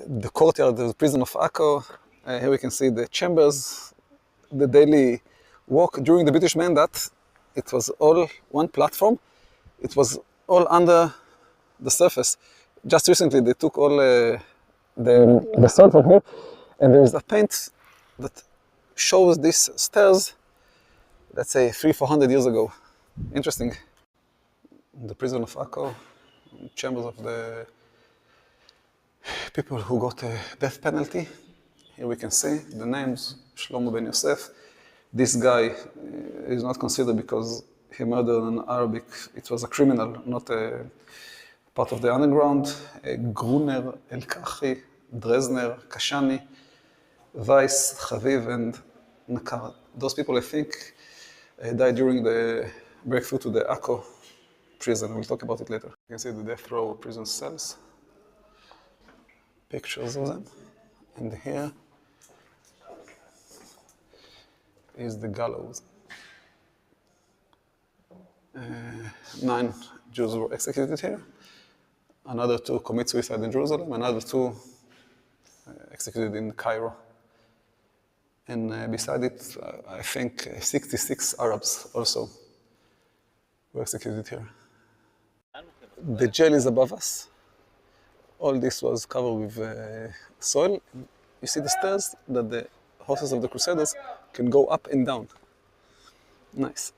the courtyard of the prison of Akko. Here we can see the chambers, the daily walk. During the British Mandate, it was all one platform. It was all under the surface. Just recently, they took all the soil from here, and there is a paint that shows these stairs, let's say 300-400 years ago. Interesting. The prison of Akko, chambers of the people who got a death penalty. Here we can see the names, Shlomo ben Yosef. This guy is not considered because he murdered an Arabic. It was a criminal, not a part of the underground. Gruner, El-Kachi, Dresner, Kashani, Weiss, Chaviv, and Nakar. Those people, I think, died during the breakthrough to the Akko prison. We'll talk about it later. You can see the death row prison cells. Pictures of them. And here is the gallows. 9 Jews were executed here. Another 2 commit suicide in Jerusalem. Another 2 executed in Cairo. And beside it, I think 66 Arabs also were executed here. The jail is above us. All this was covered with soil. You see the stairs that the horses of the Crusaders can go up and down. Nice.